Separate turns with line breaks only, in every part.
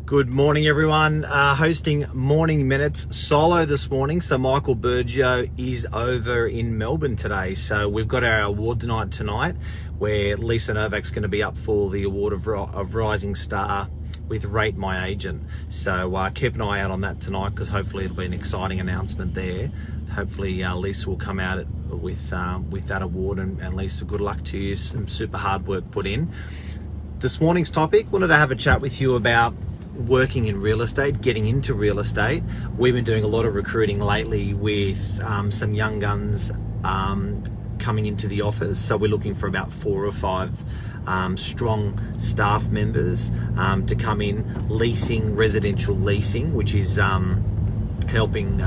Good morning, everyone. Hosting Morning Minutes solo this morning. So Michael Burgio is over in Melbourne today. So we've got our awards night tonight where Lisa Novak's going to be up for the award of Rising Star with Rate My Agent. So keep an eye out on that tonight because hopefully it'll be an exciting announcement there. Hopefully Lisa will come out with that award, and Lisa, good luck to you. Some super hard work put in. This morning's topic, wanted to have a chat with you about working in real estate, getting into real estate. We've been doing a lot of recruiting lately with some young guns coming into the office. So we're looking for about 4 or 5 strong staff members to come in, leasing, residential leasing, which is helping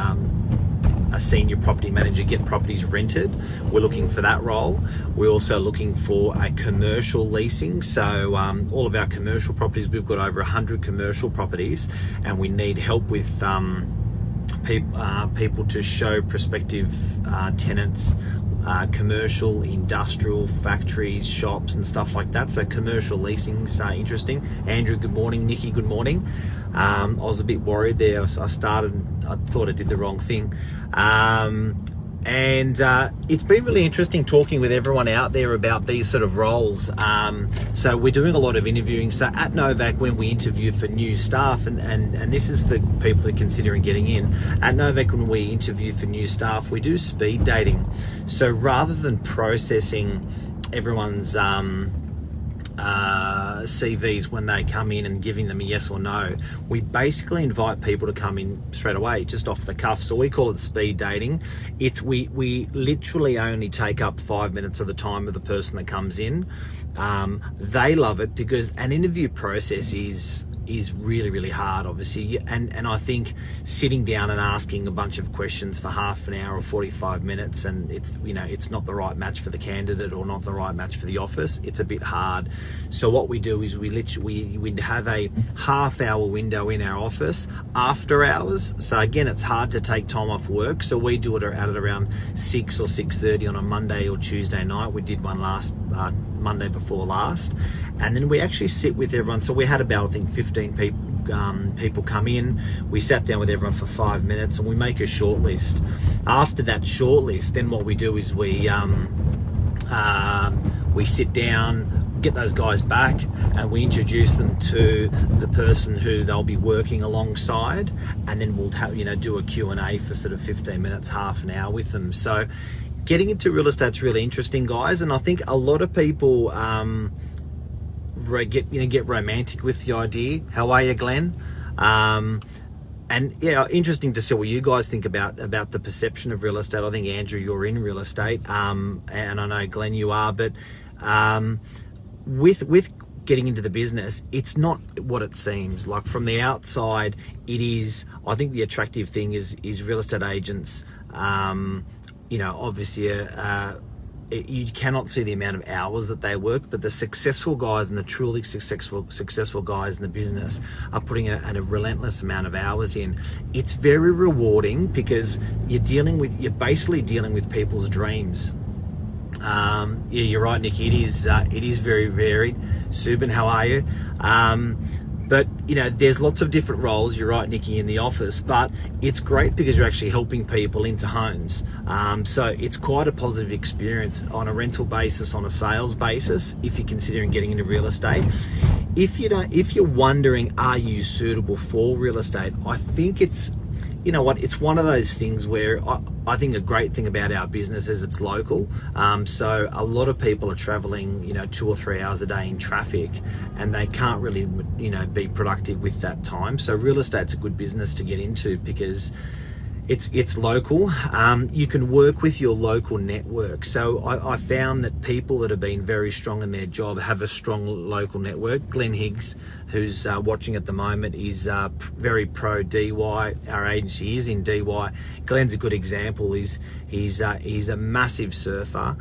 a senior property manager get properties rented. We're looking for that role. We're also looking for a commercial leasing. So all of our commercial properties, we've got over 100 commercial properties, and we need help with people to show prospective tenants commercial, industrial, factories, shops and stuff like that. So commercial leasing's interesting. Andrew, good morning. Nikki, good morning. I was a bit worried there. I thought I did the wrong thing. And it's been really interesting talking with everyone out there about these sort of roles. So we're doing a lot of interviewing. So at Novak, when we interview for new staff, and this is for people that are considering getting in, at Novak, when we interview for new staff, we do speed dating. So rather than processing everyone's CVs when they come in and giving them a yes or no, we basically invite people to come in straight away, just off the cuff. So we call it speed dating. We literally only take up 5 minutes of the time of the person that comes in. They love it because an interview process is really, really hard, obviously, and I think sitting down and asking a bunch of questions for half an hour or 45 minutes, and it's not the right match for the candidate or not the right match for the office, it's a bit hard. So what we do is we have a half-hour window in our office after hours. So again, it's hard to take time off work, so we do it at around 6 or 6:30 on a Monday or Tuesday night. We did one last Monday before last, and then we actually sit with everyone. So we had about, I think, 15 people come in. We sat down with everyone for 5 minutes and we make a short list. After that short list, then what we do is we sit down, get those guys back, and we introduce them to the person who they'll be working alongside, and then we'll do a Q&A for sort of 15 minutes, half an hour with them. So getting into real estate's really interesting, guys, and I think a lot of people get romantic with the idea. How are you, Glenn? And yeah, interesting to see what you guys think about the perception of real estate. I think, Andrew, you're in real estate, and I know, Glenn, you are, but with getting into the business, it's not what it seems. Like from the outside, it is. I think the attractive thing is real estate agents. Obviously, you cannot see the amount of hours that they work, but the successful guys and the truly successful guys in the business are putting a relentless amount of hours in. It's very rewarding because you're basically dealing with people's dreams. Yeah, you're right, Nick. It is very varied. Subin, how are you? But there's lots of different roles. You're right, Nikki, in the office, but it's great because you're actually helping people into homes. So it's quite a positive experience on a rental basis, on a sales basis, if you're considering getting into real estate. If you're wondering, are you suitable for real estate? I think it's one of those things where I think a great thing about our business is it's local. So a lot of people are traveling, 2 or 3 hours a day in traffic, and they can't really, be productive with that time. So real estate's a good business to get into because it's local. You can work with your local network. So I found that people that have been very strong in their job have a strong local network. Glenn Higgs, who's watching at the moment, is very pro DY. Our agency is in DY. Glenn's a good example. He's a massive surfer.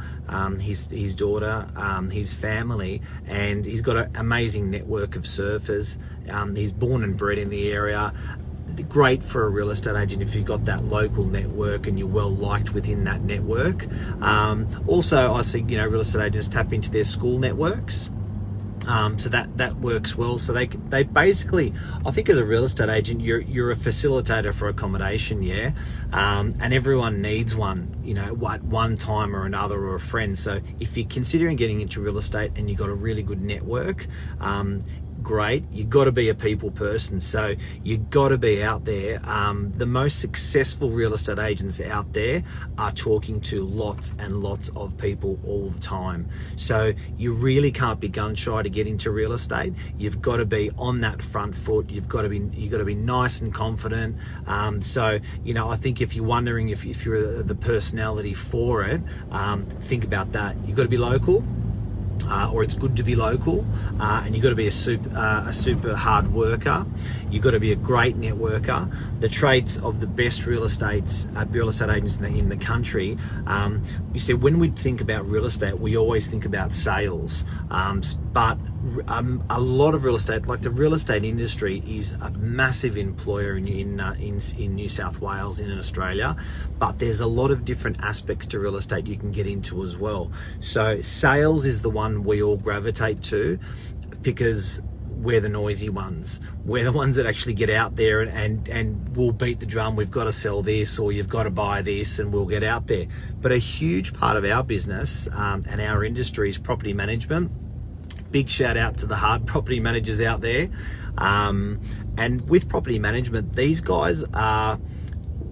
His daughter, his family, and he's got an amazing network of surfers. He's born and bred in the area. Great for a real estate agent if you've got that local network and you're well liked within that network. Also, I see real estate agents tap into their school networks. So that works well. So they basically, I think as a real estate agent, you're a facilitator for accommodation, yeah, and everyone needs one, you know, at one time or another, or a friend. So if you're considering getting into real estate and you've got a really good network, great. You've got to be a people person, so you've got to be out there. The most successful real estate agents out there are talking to lots and lots of people all the time. So you really can't be gun shy to get into real estate. You've got to be on that front foot. You've got to be nice and confident. So you know, I think if you're wondering if you're the personality for it, think about that. You've got to be local. Or it's good to be local, and you've got to be a super hard worker. You've got to be a great networker. The traits of the best real estate agents in the country. You see, when we think about real estate, we always think about sales, but a lot of real estate, like the real estate industry, is a massive employer in New South Wales, in Australia, but there's a lot of different aspects to real estate you can get into as well. So sales is the one we all gravitate to, because we're the noisy ones. We're the ones that actually get out there and we'll beat the drum. We've got to sell this, or you've got to buy this, and we'll get out there. But a huge part of our business and our industry is property management. Big shout out to the hard property managers out there. And with property management, these guys are,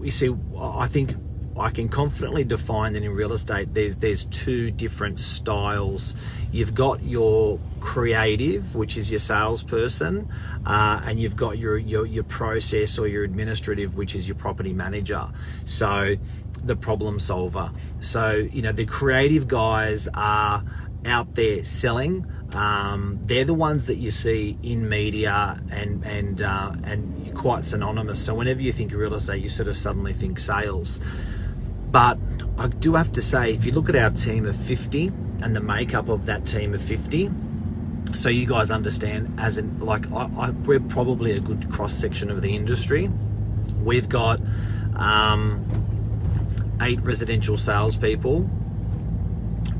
you see, I think I can confidently define that in real estate, there's two different styles. You've got your creative, which is your salesperson, and you've got your process or your administrative, which is your property manager. So the problem solver. So, you know, the creative guys are out there selling. They're the ones that you see in media and quite synonymous. So whenever you think of real estate, you sort of suddenly think sales. But I do have to say, if you look at our team of 50 and the makeup of that team of 50, so you guys understand, we're probably a good cross section of the industry. We've got 8 residential salespeople,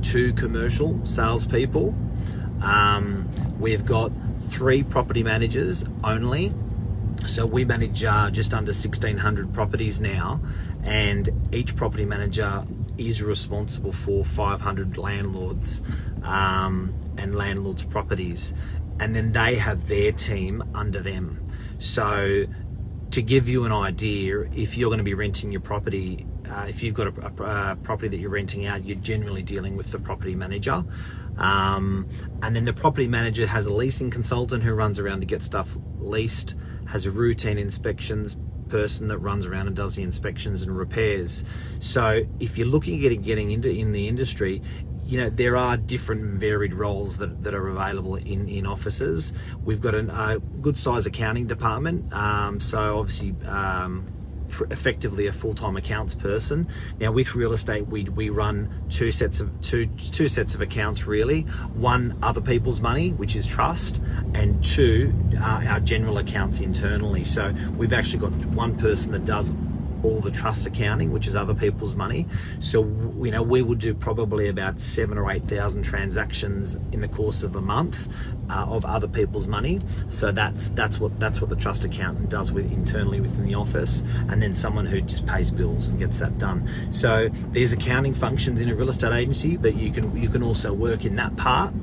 2 commercial salespeople. We've got 3 property managers only. So we manage just under 1,600 properties now, and each property manager is responsible for 500 landlords and landlords' properties, and then they have their team under them. So to give you an idea, if you're going to be renting your property, if you've got a property that you're renting out, you're generally dealing with the property manager. And then the property manager has a leasing consultant who runs around to get stuff leased, has a routine inspections person that runs around and does the inspections and repairs. So if you're looking at getting into the industry, you know, there are different and varied roles that are available in offices. We've got a good size accounting department, so obviously effectively a full-time accounts person. Now with real estate, we run two sets of accounts really. One, other people's money, which is trust, and 2, our general accounts internally. So we've actually got one person that does all the trust accounting, which is other people's money. So you know, we would do probably about 7,000 or 8,000 transactions in the course of a month of other people's money. So that's what the trust accountant does internally within the office, and then someone who just pays bills and gets that done. So there's accounting functions in a real estate agency that you can also work in that part.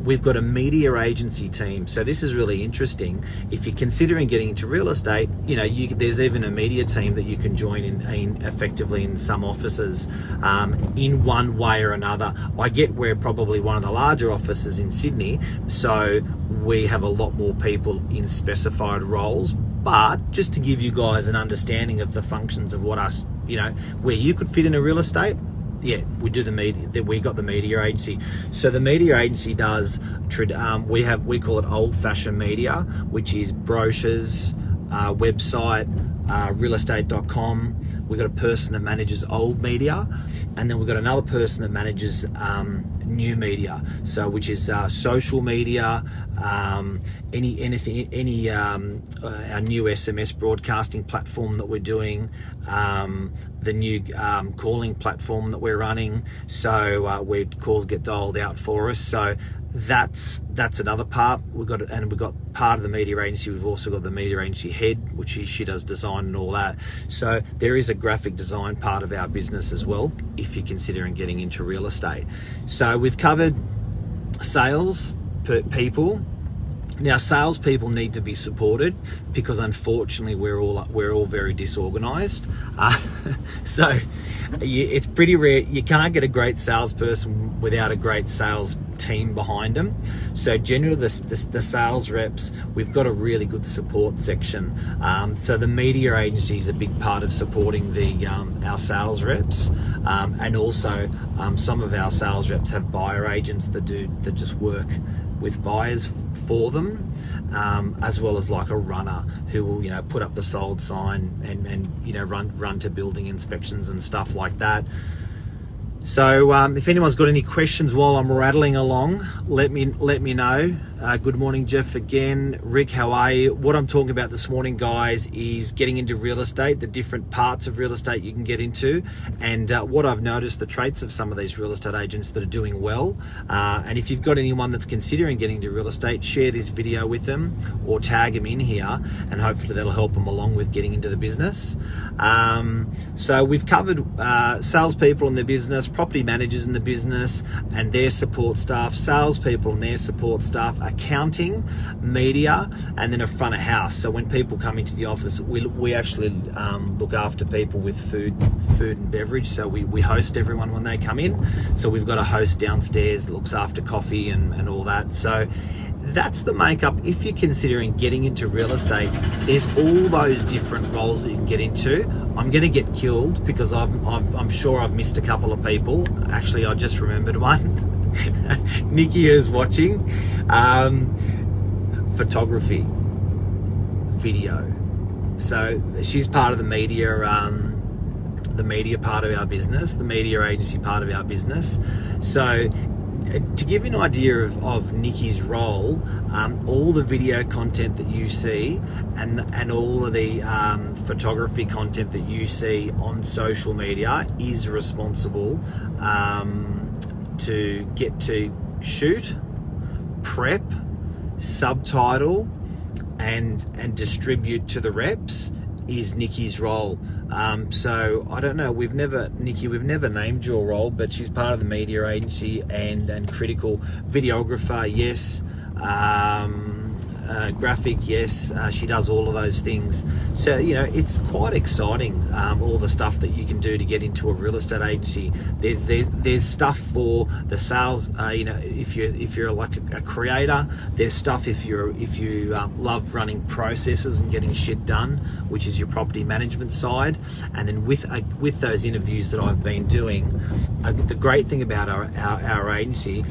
We've got a media agency team. So this is really interesting. If you're considering getting into real estate, you know, there's even a media team that you can join in effectively in some offices in one way or another. I get we're probably one of the larger offices in Sydney, so we have a lot more people in specified roles. But just to give you guys an understanding of the functions of what us, you know, where you could fit in a real estate, yeah, we do the media. We got the media agency. So the media agency does. We call it old-fashioned media, which is brochures, website, realestate.com. We've got a person that manages old media, and then we've got another person that manages new media, so which is social media, our new SMS broadcasting platform that we're doing, the new calling platform that we're running, so where calls get dialed out for us. So that's another part. We've got part of the media agency. We've also got the media agency head, which she does design and all that. So there is a graphic design part of our business as well, if you're considering getting into real estate. So we've covered sales people. Now, salespeople need to be supported because, unfortunately, we're all very disorganised. So it's pretty rare. You can't get a great salesperson without a great sales team behind them. So generally, the sales reps, we've got a really good support section. So the media agency is a big part of supporting our sales reps, and also some of our sales reps have buyer agents that just work with buyers for them, as well as like a runner who will put up the sold sign and run to building inspections and stuff like that. So if anyone's got any questions while I'm rattling along, let me know. Good morning, Jeff, again. Rick, how are you? What I'm talking about this morning, guys, is getting into real estate, the different parts of real estate you can get into, and what I've noticed, the traits of some of these real estate agents that are doing well. And if you've got anyone that's considering getting into real estate, share this video with them or tag them in here, and hopefully that'll help them along with getting into the business. So we've covered salespeople in the business, property managers in the business and their support staff, salespeople and their support staff, accounting, media, and then a front of house. So when people come into the office, we actually look after people with food and beverage. So we host everyone when they come in. So we've got a host downstairs that looks after coffee and all that. So that's the makeup. If you're considering getting into real estate, there's all those different roles that you can get into. I'm going to get killed because I'm sure I've missed a couple of people. Actually, I just remembered one. Nikki is watching. Photography, video. So she's part of the media part of our business, the media agency part of our business. So to give you an idea of Nikkis Role, all the video content that you see and all of the photography content that you see on social media is responsible to get to shoot, prep, subtitle, and distribute to the reps is Nikkis Role. So I don't know, Nikki, we've never named your role, but she's part of the media agency and critical videographer, yes. Graphic, yes. She does all of those things. So it's quite exciting, all the stuff that you can do to get into a real estate agency. There's stuff for the sales. If you're like a creator, there's stuff if you love running processes and getting shit done, which is your property management side. And then with those interviews that I've been doing, the great thing about our agency,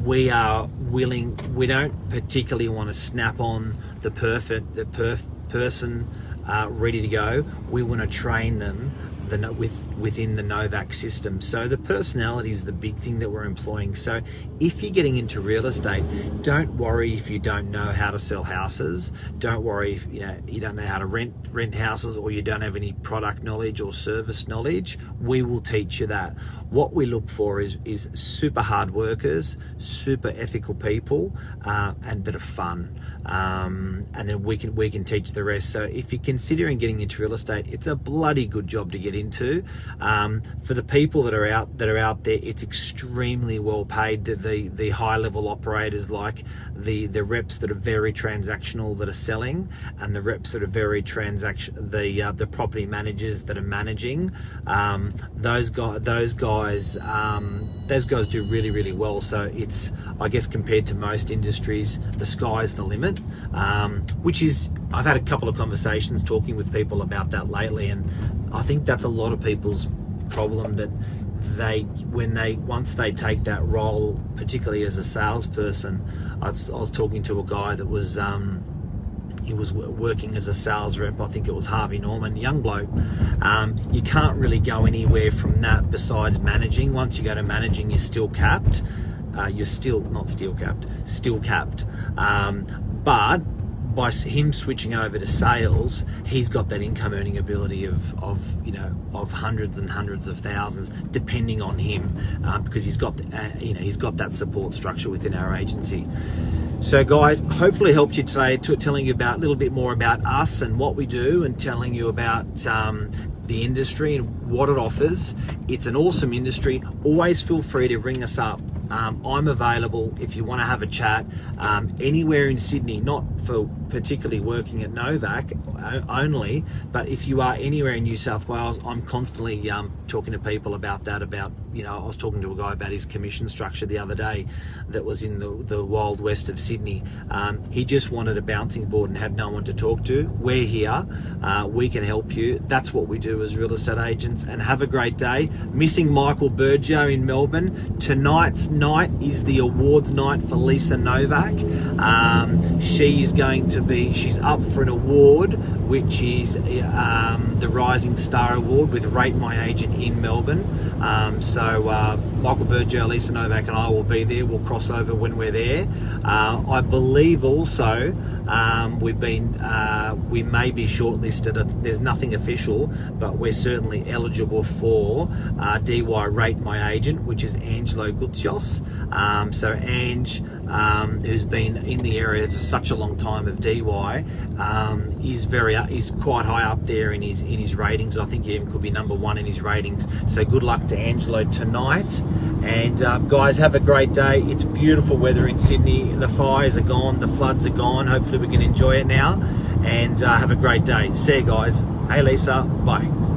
we are willing. We don't particularly want to snap on the person ready to go. We want to train them within the Novak system. So the personality is the big thing that we're employing. So if you're getting into real estate, don't worry if you don't know how to sell houses. Don't worry if you don't know how to rent houses, or you don't have any product knowledge or service knowledge. We will teach you that. What we look for is super hard workers, super ethical people, and that are fun. And then we can teach the rest. So if you're considering getting into real estate, it's a bloody good job to get into. For the people that are out there, it's extremely well paid. The high level operators, like the reps that are very transactional that are selling, and the reps that are very the property managers that are managing, those guys do really, really well. So it's, I guess, compared to most industries, the sky's the limit, which is, I've had a couple of conversations talking with people about that lately, and I think that's a lot of people's problem, that once they take that role, particularly as a salesperson. I was talking to a guy that was he was working as a sales rep. I think it was Harvey Norman, young bloke. You can't really go anywhere from that besides managing. Once you go to managing, you're still capped. You're still not still capped, still capped. But by him switching over to sales, he's got that income earning ability of hundreds and hundreds of thousands, depending on him, because he's got he's got that support structure within our agency. So guys, hopefully helped you today, telling you about a little bit more about us and what we do, and telling you about the industry and what it offers. It's an awesome industry. Always feel free to ring us up. I'm available if you want to have a chat anywhere in Sydney, not for particularly working at Novak only, but if you are anywhere in New South Wales, I'm constantly talking to people about that. I was talking to a guy about his commission structure the other day that was in the wild west of Sydney. He just wanted a bouncing board and had no one to talk to. We're here. We can help you. That's what we do as real estate agents. And have a great day. Missing MICHAEL BURGIO in Melbourne. Tonight's night is the awards night for Lisa Novak. She's up for an award, which is the Rising Star Award with Rate My Agent in Melbourne. So MICHAEL BURGIO, Lisa Novak and I will be there. We'll cross over when we're there. I believe also we may be shortlisted. There's nothing official, but we're certainly eligible for DY Rate My Agent, which is Angelo Gutzios. So Ange, who's been in the area for such a long time of DY, is quite high up there in his ratings. I think he even could be #1 in his ratings. So good luck to Angelo tonight. And guys, have a great day. It's beautiful weather in Sydney. The fires are gone, the floods are gone. Hopefully we can enjoy it now. And have a great day. See you guys. Hey Lisa, bye.